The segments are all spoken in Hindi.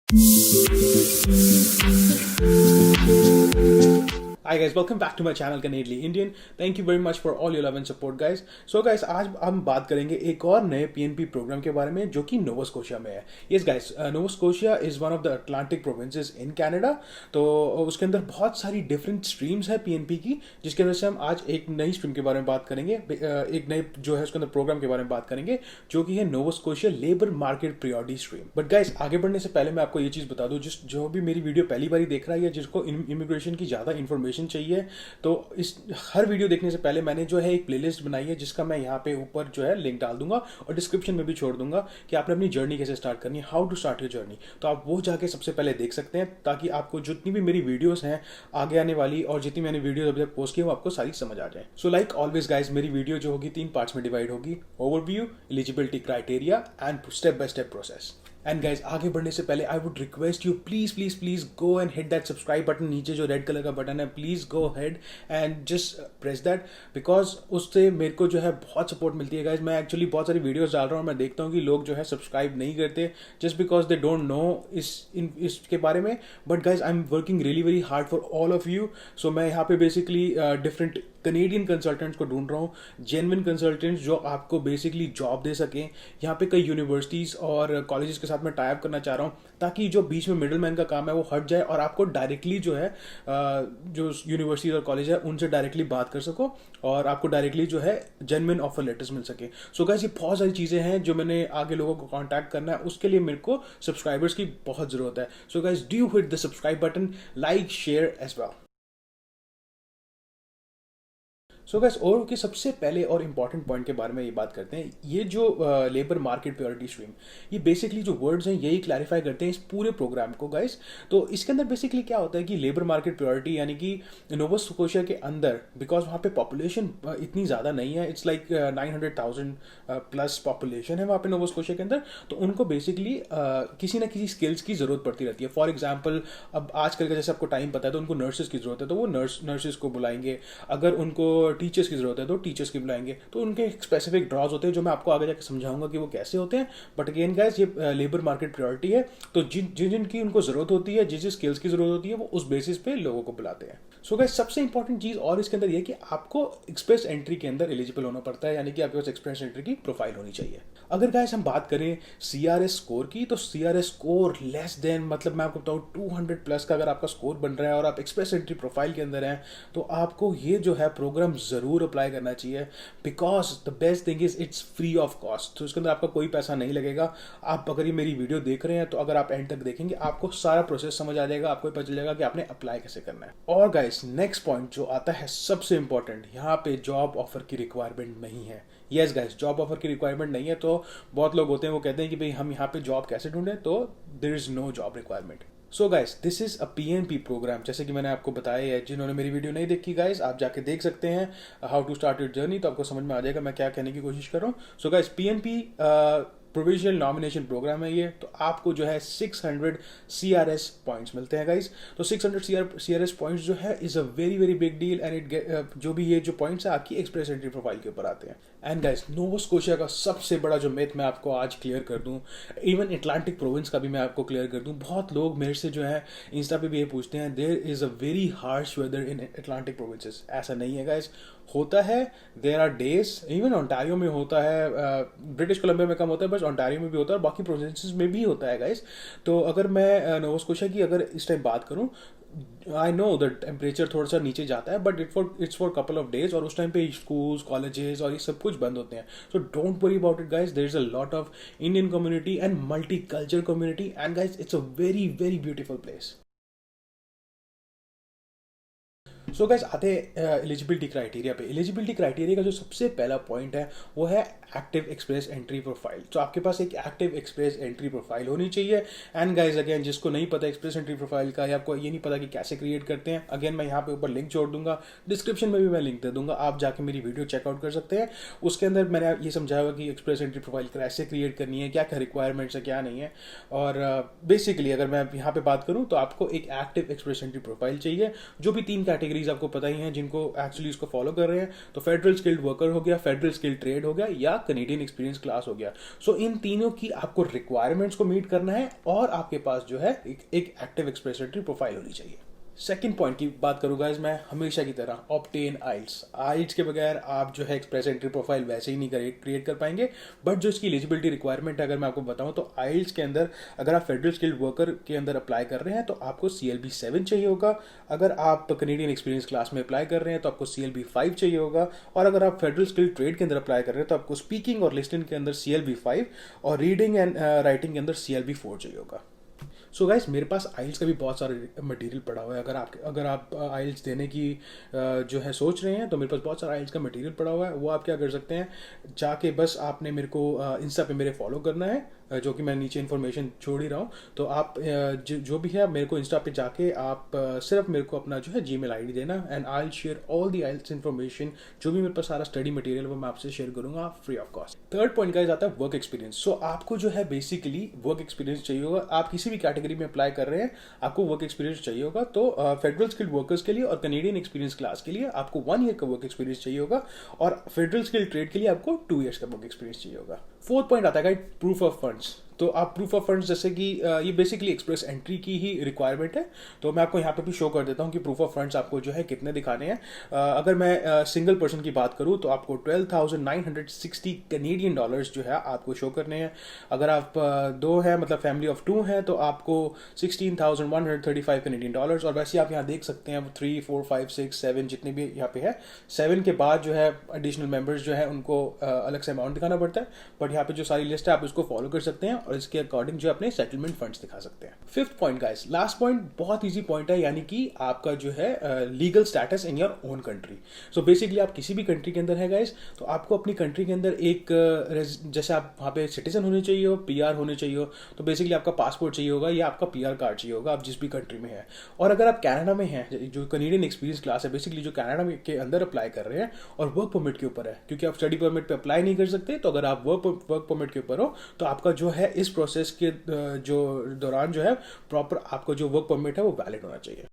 Hi guys, welcome back to my channel Canadian Indian. Thank you very much for all your love and support guys. So guys, आज हम बात करेंगे एक और नए पीएनपी प्रोग्राम के बारे में जो कि नोवा स्कोशिया में है. Yes guys, Nova Scotia is one of the Atlantic provinces in Canada. तो उसके अंदर बहुत सारी डिफरेंट स्ट्रीम्स है पीएनपी की, जिसके वजह से हम आज एक नई स्ट्रीम के बारे में बात करेंगे. एक नए जो है उसके अंदर प्रोग्राम के बारे में बात करेंगे जो कि है Nova Scotia labour market priority stream. But guys, आगे बढ़ने से पहले मैं आपको ये चीज़ बता दूं, जो भी मेरी वीडियो पहली बार देख रहा है या जिसको इमिग्रेशन की ज़्यादा इन्फॉर्मेशन चाहिए, तो इस हर वीडियो देखने से पहले मैंने जो है एक प्लेलिस्ट बनाई है जिसका मैं यहाँ पे ऊपर जो है लिंक डाल दूंगा और डिस्क्रिप्शन में भी छोड़ दूंगा कि आपने अपनी जर्नी कैसे स्टार्ट करनी है, how to start your journey. तो आप वो जाके सबसे पहले देख सकते हैं ताकि आपको जितनी भी मेरी वीडियोस हैं आगे आने वाली और जितनी मैंने वीडियो अभी तक पोस्ट की वो आपको सारी समझ आ जाए. सो लाइक ऑलवेज गाइज, मेरी वीडियो जो होगी 3 पार्ट्स में डिवाइड होगी: overview, eligibility criteria and step by step process. And guys, आगे बढ़ने से पहले I would request you, please please please go and hit that subscribe button. नीचे जो रेड कलर का बटन है, please go head and just press that, because उससे मेरे को जो है बहुत सपोर्ट मिलती है गाइज. मैं एक्चुअली बहुत सारी वीडियोस डाल रहा हूँ, मैं देखता हूँ कि लोग जो है सब्सक्राइब नहीं करते just because they don't know इसके बारे में. But guys, I am working really very hard for all of you. So मैं यहाँ पे बेसिकली डिफरेंट कनेडियन कंसल्टेंट्स को ढूंढ रहा हूँ, जेन्युइन कंसल्टेंट्स जो आपको बेसिकली जॉब दे सकें. यहाँ पे कई यूनिवर्सिटीज़ और कॉलेजेस के साथ मैं टाई अप करना चाह रहा हूँ ताकि जो बीच में मिडिल मैन का काम है वो हट जाए और आपको डायरेक्टली जो है जो यूनिवर्सिटीज और कॉलेज है उनसे डायरेक्टली बात कर सको और आपको डायरेक्टली जो है जेन्युइन ऑफर लेटर्स मिल सके. सो गाइस, ये बहुत सारी चीज़ें हैं जो मैंने आगे लोगों को कॉन्टैक्ट करना है, उसके लिए मेरे को सब्सक्राइबर्स की बहुत ज़रूरत है. So guys, do you hit the subscribe button, like, share as well. So guys, और के सबसे पहले और इम्पॉर्टेंट पॉइंट के बारे में ये बात करते हैं. ये जो लेबर मार्केट प्रायोरिटी स्ट्रीम, ये बेसिकली जो वर्ड्स हैं यही क्लैरिफाई करते हैं इस पूरे प्रोग्राम को गाइस. तो इसके अंदर बेसिकली क्या होता है कि लेबर मार्केट प्रायोरिटी यानी कि नोवा स्कोशिया के अंदर, बिकॉज वहाँ पे पॉपुलेशन इतनी ज़्यादा नहीं है, इट्स लाइक 900,000 प्लस पॉपुलेशन है वहाँ पे नोवा स्कोशिया के अंदर. तो उनको बेसिकली किसी ना किसी स्किल्स की ज़रूरत पड़ती रहती है. फॉर एग्जाम्पल, अब आजकल का जैसे आपको टाइम पता है तो उनको नर्सेज की ज़रूरत है, तो वो नर्सेज को बुलाएंगे. अगर उनको टीचर्स की जरूरत है तो टीचर्स की बुलाएंगे. तो उनके स्पेसिफिक ड्रॉज होते हैं जो मैं आपको आगे जाकर समझाऊंगा कि वो कैसे होते हैं. बट अगेन गाइस, ये लेबर मार्केट प्रायोरिटी है, तो जिन जिनकी उनको जरूरत होती है, जिस स्किल्स की जरूरत होती है, वो उस बेसिस पे लोगों को बुलाते हैं. सो गाइस, सबसे इंपॉर्टेंट चीज और इसके अंदर ये कि आपको एक्सप्रेस एंट्री के अंदर एलिजिबल होना पड़ता है, यानी कि आपके पास एक्सप्रेस एंट्री की प्रोफाइल होनी चाहिए. अगर गाइस हम बात करें सीआरएस स्कोर की, तो सीआरएस स्कोर लेस देन, मतलब मैं आपको बताऊं 200 प्लस का अगर आपका स्कोर बन रहा है और आप एक्सप्रेस एंट्री प्रोफाइल के अंदर हैं, तो आपको ये जो है प्रोग्राम जरूर अप्लाई करना चाहिए. Because the best thing is it's free of cost. तो इसके अंदर आपका कोई पैसा नहीं लगेगा. आप अगर ये मेरी वीडियो देख रहे हैं तो अगर आप एंड तक देखेंगे आपको सारा प्रोसेस समझ आ जाएगा, आपको पता चलेगा कि आपने अप्लाई कैसे करना है. और गाइस, नेक्स्ट पॉइंट जो आता है सबसे इंपॉर्टेंट, यहाँ पे जॉब ऑफर की रिक्वायरमेंट नहीं है. यस गाइस, जॉब ऑफर की रिक्वायरमेंट नहीं है. तो बहुत लोग होते हैं वो कहते हैं कि भाई हम यहाँ पे जॉब कैसे ढूंढें, तो there is no job requirement. So guys, this is a PNP program, जैसे कि मैंने आपको बताया है. जिन्होंने मेरी वीडियो नहीं देखी गाइस, आप जाके देख सकते हैं how to start your journey, तो आपको समझ में आ जाएगा मैं क्या कहने की कोशिश कर रहा हूँ. So guys, PNP provisional nomination program है ये. तो आपको जो है 600 सीआरएस पॉइंट्स मिलते हैं गाइस. तो 600 सीआरएस पॉइंट्स जो है is a very very big deal and it जो भी ये जो पॉइंट्स है आपकी एक्सप्रेस एंट्री प्रोफाइल के ऊपर आते हैं. एंड गाइस, नोवा स्कोशिया का सबसे बड़ा जो मिथ मैं आपको आज क्लियर कर दूं, इवन अटलांटिक प्रोविंस का भी मैं आपको क्लियर कर दूं. बहुत लोग मेरे से जो है इंस्टा पे भी ये पूछते हैं, there is a very harsh weather in Atlantic provinces. ऐसा नहीं है गाइस, होता है. There are days, even Ontario में होता है, ब्रिटिश कोलंबिया में कम होता है, बस ऑन्टारियो में भी होता है और बाकी प्रोविंसेस में भी होता है गाइस. तो अगर मैं नोवा स्कोशिया की अगर इस टाइम बात करूं, आई नो द टेम्परेचर थोड़ा सा नीचे जाता है, but it's for couple of days, और उस टाइम पे स्कूल्स, कॉलेजेस और ये सब कुछ बंद होते हैं. So don't worry about it guys, there is a lot of Indian community and multi culture community, and guys it's a very very beautiful place. So guys, आते हैं एलिजिबिलिटी क्राइटेरिया पे. एलिजिबिलिटी क्राइटेरिया का जो सबसे पहला पॉइंट है वो है एक्टिव एक्सप्रेस एंट्री प्रोफाइल. तो आपके पास एक एक्टिव एक्सप्रेस एंट्री प्रोफाइल होनी चाहिए. एंड गाइस, अगेन जिसको नहीं पता एक्सप्रेस एंट्री प्रोफाइल का या आपको ये नहीं पता कि कैसे क्रिएट करते हैं, अगेन मैं यहाँ पे ऊपर लिंक छोड़ दूंगा, डिस्क्रिप्शन में भी मैं लिंक दे दूंगा, आप जाके मेरी वीडियो चेकआउट कर सकते हैं. उसके अंदर मैंने ये समझाया हुआ कि एक्सप्रेस एंट्री प्रोफाइल कैसे क्रिएट करनी है, क्या क्या रिक्वायरमेंट्स है, क्या नहीं है. और बेसिकली अगर मैं यहाँ पे बात करूँ तो आपको एक एक्टिव एक्सप्रेस एंट्री प्रोफाइल चाहिए जो भी 3 कैटेगरी कैटेगरीज आपको पता ही हैं जिनको एक्चुअली इसको फॉलो कर रहे हैं। तो फेडरल स्किल्ड वर्कर हो गया, फेडरल स्किल्ड ट्रेड हो गया, या कनेडियन एक्सपीरियंस क्लास हो गया। सो इन तीनों की आपको रिक्वायरमेंट्स को मीट करना है और आपके पास जो है एक एक्टिव एक्सप्रेस एंट्री प्रोफाइल होनी चाहिए। सेकंड पॉइंट की बात करूँ गाइस मैं, हमेशा की तरह ऑब्टेन आइल्स। आइल्स के बगैर आप जो है एक्सप्रेस एंट्री प्रोफाइल वैसे ही नहीं क्रिएट कर पाएंगे। बट जो इसकी एलिजिबिलिटी रिक्वायरमेंट है अगर मैं आपको बताऊं तो आइल्स के अंदर अगर आप फेडरल स्किल्ड वर्कर के अंदर अप्लाई कर रहे हैं तो आपको CLB 7 चाहिए होगा। अगर आप कनेडियन एक्सपीरियंस क्लास में अप्लाई कर रहे हैं तो आपको CLB 5 चाहिए होगा। और अगर आप फेडरल स्किल्ड ट्रेड के अंदर अप्लाई कर रहे हैं तो आपको स्पीकिंग और लिसनिंग के अंदर CLB 5 और रीडिंग एंड राइटिंग के अंदर CLB 4 चाहिए होगा। सो गाइस मेरे पास आइल्स का भी बहुत सारा मटेरियल पड़ा हुआ है। अगर आप आइल्स देने की जो है सोच रहे हैं तो मेरे पास बहुत सारा आइल्स का मटेरियल पड़ा हुआ है। वो आप क्या कर सकते हैं, जाके बस आपने मेरे को इंस्टा पे मेरे फॉलो करना है, जो कि मैं नीचे इन्फॉर्मेशन छोड़ ही रहा हूँ। तो आप जो भी है मेरे को इंस्टा पे जाके आप सिर्फ मेरे को अपना जो है Gmail ID देना, and I will share all the isles information. जो भी मेरे पास सारा स्टडी मटेरियल वो मैं आपसे शेयर करूंगा free of cost. Third point का आता है वर्क एक्सपीरियंस। सो आपको जो है बेसिकली वर्क एक्सपीरियंस चाहिए होगा। आप किसी भी कैटेगरी में अप्लाई कर रहे हैं आपको वर्क एक्सपीरियंस चाहिए होगा। तो फेडरल स्किल्ड वर्कर्स के लिए और कनेडियन एक्सपीरियंस क्लास के लिए आपको 1 ईयर का वर्क एक्सपीरियंस चाहिए होगा, और फेडरल स्किल्ड ट्रेड के लिए आपको 2 ईयर्स का वर्क एक्सपीरियंस चाहिए होगा। फोर्थ पॉइंट आता है प्रूफ ऑफ फंड्स। तो आप प्रूफ ऑफ फंड्स, जैसे कि ये बेसिकली एक्सप्रेस एंट्री की ही रिक्वायरमेंट है। तो मैं आपको यहाँ पे भी शो कर देता हूँ कि प्रूफ ऑफ फंड्स आपको जो है कितने दिखाने हैं। अगर मैं सिंगल पर्सन की बात करूँ तो आपको 12,960 कनेडियन डॉलर्स जो है आपको शो करने हैं। अगर आप दो हैं, मतलब फैमिली ऑफ 2 हैं, तो आपको 16,135 कनेडियन डॉलर्स। और वैसे आप यहाँ देख सकते हैं 3, 4, 5, 6, 7 जितने भी यहाँ पे है, 7 के बाद जो है एडिशनल मेंबर्स जो है उनको अलग से अमाउंट दिखाना पड़ता है। बट यहाँ पे जो सारी लिस्ट है आप उसको फॉलो कर सकते हैं और इसके अकॉर्डिंग जो अपने सेटलमेंट फंड्स दिखा सकते हैं। Fifth point guys, last point बहुत इजी पॉइंट है, यानी कि आपका जो है legal status in your own country. So basically आप किसी भी कंट्री के अंदर है गाइस, तो आपको अपनी कंट्री के अंदर एक जैसे आप वहाँ पे सिटीजन होने चाहिए हो, PR होने चाहिए हो, तो बेसिकली आपका पासपोर्ट चाहिए होगा या आपका PR कार्ड चाहिए होगा, आप जिस भी कंट्री में है। और अगर आप कनाडा में हैं, जो कनेडियन एक्सपीरियंस क्लास है, बेसिकली जो कनाडा के अंदर अप्लाई कर रहे हैं और वर्क परमिट के ऊपर है, क्योंकि आप स्टडी परमिट पे अप्लाई नहीं कर सकते, तो अगर आप वर्क परमिट के ऊपर हो तो आपका जो है इस प्रोसेस के जो दौरान जो है प्रॉपर आपको जो वर्क परमिट है वो वैलिड होना चाहिए।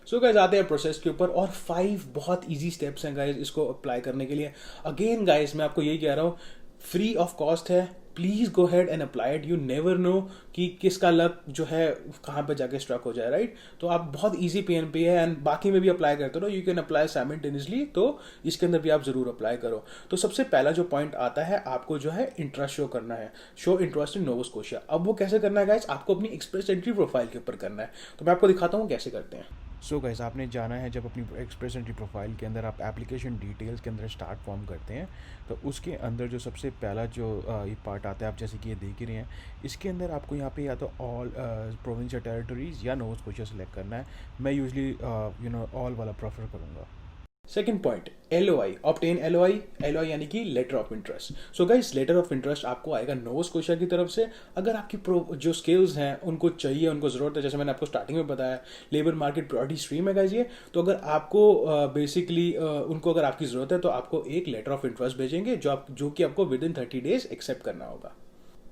सो गाइज आते हैं प्रोसेस के ऊपर, और 5 बहुत इजी स्टेप्स हैं गाइज इसको अप्लाई करने के लिए। अगेन गाइज मैं आपको यही कह रहा हूँ, फ्री ऑफ कॉस्ट है, please go head and apply it. You never know कि किसका लक जो है कहाँ पे जाके स्ट्रक हो जाए, राइट। तो आप बहुत इजी PNP है, एंड बाकी में भी अप्लाई करते रहो, यू कैन अप्लाई साइमल्टेनियसली। तो इसके अंदर भी आप जरूर अप्लाई करो। तो सबसे पहला जो पॉइंट आता है, आपको जो है इंटरेस्ट शो करना है, show interest in Nova Scotia. अब वो कैसे करना है गाइज, आपको अपनी एक्सप्रेस एंट्री प्रोफाइल के ऊपर करना है। तो मैं आपको दिखाता हूँ कैसे करते हैं। सो गाइस आपने जाना है, जब अपनी एक्सप्रेस एंट्री प्रोफाइल के अंदर आप एप्लीकेशन डिटेल्स के अंदर स्टार्ट फॉर्म करते हैं, तो उसके अंदर जो सबसे पहला जो ये पार्ट आता है, आप जैसे कि ये देख ही रहे हैं, इसके अंदर आपको यहाँ पे या तो ऑल प्रोविंस या टेरिटरीज या नोवा स्कोशिया सेलेक्ट करना है। मैं यूजली ऑल वाला प्रेफर करूँगा। Second point, LOI, obtain LOI यानी कि letter of interest. So guys letter of interest आपको आएगा नोवा स्कोशिया की तरफ से। अगर आपकी जो स्किल्स हैं उनको चाहिए, उनको जरूरत है, जैसे मैंने आपको स्टार्टिंग में बताया, लेबर मार्केट प्रायोरिटी स्ट्रीम है गाइस ये। तो अगर आपको बेसिकली उनको अगर आपकी जरूरत है तो आपको एक लेटर ऑफ इंटरेस्ट भेजेंगे, जो कि आपको विद इन 30 डेज एक्सेप्ट करना होगा।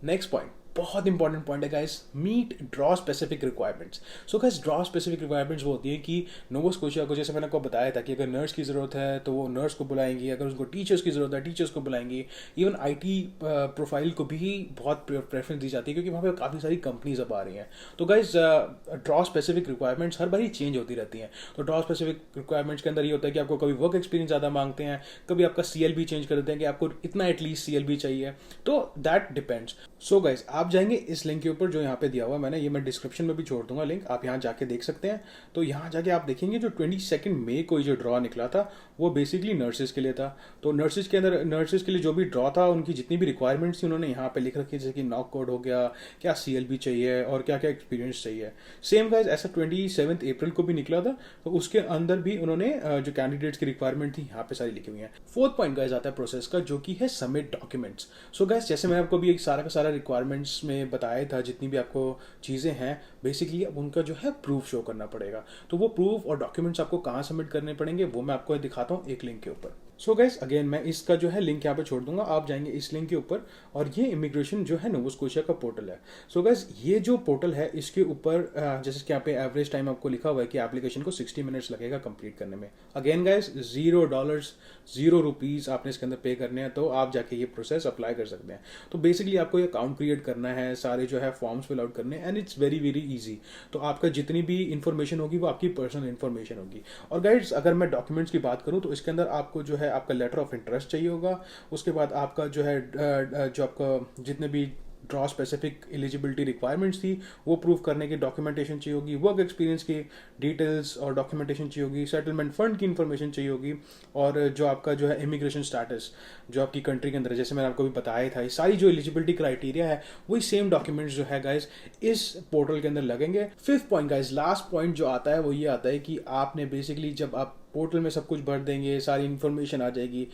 नेक्स्ट पॉइंट, बहुत इंपॉर्टेंट पॉइंट है guys, meet draw specific requirements. So guys draw specific requirements वो होती है कि नोवा स्कोशिया को, जैसे मैंने आपको बताया था कि अगर नर्स की जरूरत है तो वो नर्स को बुलाएंगी, अगर उनको टीचर्स की जरूरत है टीचर्स को बुलाएंगी। इवन IT प्रोफाइल को भी बहुत प्रेफरेंस दी जाती है, क्योंकि वहाँ पे काफ़ी सारी कंपनीज अब आ रही हैं। तो गाइस ड्रॉ स्पेसिफिक रिक्वायरमेंट्स हर बार ही चेंज होती रहती हैं। तो ड्रॉ स्पेसिफिक रिक्वायरमेंट्स के अंदर ये होता है कि आपको कभी वर्क एक्सपीरियंस ज़्यादा मांगते हैं, कभी आपका CLB चेंज कर देते हैं कि आपको इतना एटलीस्ट CLB चाहिए। तो दैट डिपेंड्स। सो गाइस आप जाएंगे इस लिंक के ऊपर जो यहाँ पे दिया हुआ है मैंने, ये मैं डिस्क्रिप्शन में भी छोड़ दूंगा लिंक, आप यहाँ जाके देख सकते हैं। तो यहाँ जाके आप देखेंगे जो 22 मई को जो ड्रॉ निकला था वो बेसिकली नर्सेज के लिए था। तो नर्सेज के लिए जो भी ड्रॉ था, उनकी जितनी भी रिक्वायरमेंट्स थी उन्होंने यहाँ पे लिख रखी है, जैसे कि नॉक कोड हो गया, क्या CLB चाहिए और क्या क्या एक्सपीरियंस चाहिए। सेम गाइज ऐसा 27 अप्रैल को भी निकला था, तो उसके अंदर भी उन्होंने जो कैंडिडेट्स की रिक्वायरमेंट थी यहाँ पे सारी लिखी हुई है। फोर्थ पॉइंट गाइज आता है प्रोसेस का, जो कि है सबमिट डॉक्यूमेंट्स। सो गाइज जैसे मैं आपको भी एक सारा का सारा रिक्वायरमेंट्स में बताया था, जितनी भी आपको चीज़ें हैं बेसिकली अब उनका जो है प्रूफ शो करना पड़ेगा। तो वो प्रूफ और डॉक्यूमेंट्स आपको कहाँ सबमिट करने पड़ेंगे वो मैं आपको दिखाता हूँ एक लिंक के ऊपर। सो गाइस अगेन मैं इसका जो है लिंक यहाँ पे छोड़ दूंगा, आप जाएंगे इस लिंक के ऊपर और ये इमिग्रेशन जो है नोवा स्कोशिया का पोर्टल है। सो गाइस ये जो पोर्टल है इसके ऊपर जैसे कि यहाँ पे एवरेज टाइम आपको लिखा हुआ है कि एप्लीकेशन को 60 मिनट्स लगेगा कंप्लीट करने में। अगेन गाइस $0 ₹0 आपने इसके अंदर पे करने हैं, तो आप जाके ये प्रोसेस अप्लाई कर सकते हैं। तो बेसिकली आपको ये अकाउंट क्रिएट करना है, सारे जो है फॉर्म्स फिल आउट करने हैं and it's very very easy. तो आपका जितनी भी इन्फॉर्मेशन होगी वो आपकी पर्सनल इन्फॉर्मेशन होगी। और गाइड्स अगर मैं डॉक्यूमेंट्स की बात करूँ तो इसके अंदर आपको जो है आपका लेटर ऑफ इंटरेस्ट चाहिए होगा, उसके बाद आपका जो है जो आपका जितने भी ड्रॉ स्पेसिफिक एलिजिबिलिटी रिक्वायरमेंट्स थी वो प्रूव करने की डॉक्यूमेंटेशन चाहिए होगी, वर्क एक्सपीरियंस की डिटेल्स और डॉक्यूमेंटेशन चाहिए होगी, सेटलमेंट फंड की इन्फॉर्मेशन चाहिए होगी, और जो आपका जो है इमिग्रेशन स्टेटस जो आपकी कंट्री के अंदर है, जैसे मैंने आपको भी बताया था, ये सारी जो एलिजिबिलिटी क्राइटेरिया है वही सेम डॉक्यूमेंट्स जो है गाइज इस पोर्टल के अंदर लगेंगे। Fifth point guys, last point जो आता है वो ये आता है कि आपने बेसिकली जब आप पोर्टल में सब कुछ भर देंगे, सारी इन्फॉर्मेशन आ जाएगी,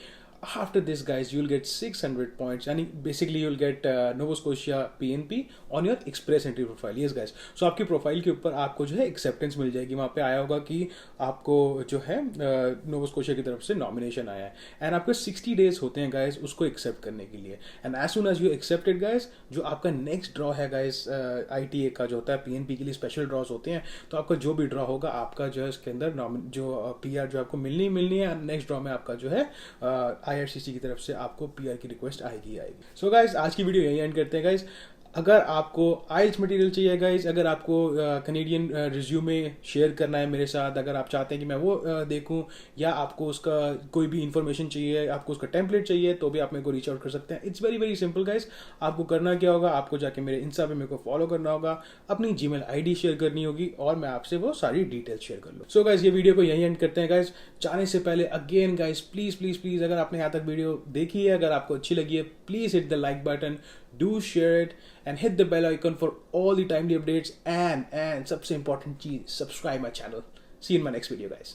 after this guys you'll get 600 points and basically you'll get Nova Scotia PNP on your express entry profile। yes guys, so आपकी प्रोफाइल के ऊपर आपको जो है एक्सेप्टेंस मिल जाएगी, वहाँ पे आया होगा कि आपको जो है नोवा स्कोशिया की तरफ से नॉमिनेशन आया है एंड आपके 60 डेज होते हैं गाइज उसको एक्सेप्ट करने के लिए। And as soon as you accepted guys, जो आपका नेक्स्ट ड्रॉ है गाइज ITA का जो होता है PNP के लिए स्पेशल ड्रॉज होते हैं, तो आपका जो भी ड्रॉ होगा आपका जो है इसके अंदर जो PR जो आपको मिलनी है, नेक्स्ट ड्रॉ में आपका जो है IRCC की तरफ से आपको PR की रिक्वेस्ट आएगी। सो गाइज आज की वीडियो यही एंड करते हैं गाइज। अगर आपको आइल्स मटेरियल चाहिए गाइज, अगर आपको कनेडियन रिज्यूमे शेयर करना है मेरे साथ, अगर आप चाहते हैं कि मैं वो देखूं, या आपको उसका कोई भी इन्फॉर्मेशन चाहिए, आपको उसका टेम्पलेट चाहिए, तो भी आप मेरे को रीच आउट कर सकते हैं। It's very very simple guys. आपको करना क्या होगा, आपको जाके मेरे इंस्टा पे मेरे को फॉलो करना होगा, अपनी जीमेल ID शेयर करनी होगी और मैं आपसे वो सारी डिटेल्स शेयर कर लूँ। सो गाइज ये वीडियो को यही एंड करते हैं गाइज। जाने से पहले again guys please please please, अगर आपने यहाँ तक वीडियो देखी है, अगर आपको अच्छी लगी है, please hit the like button, do share it and hit the bell icon for all the timely updates, and सबसे important चीज, subscribe my channel। See you in my next video guys।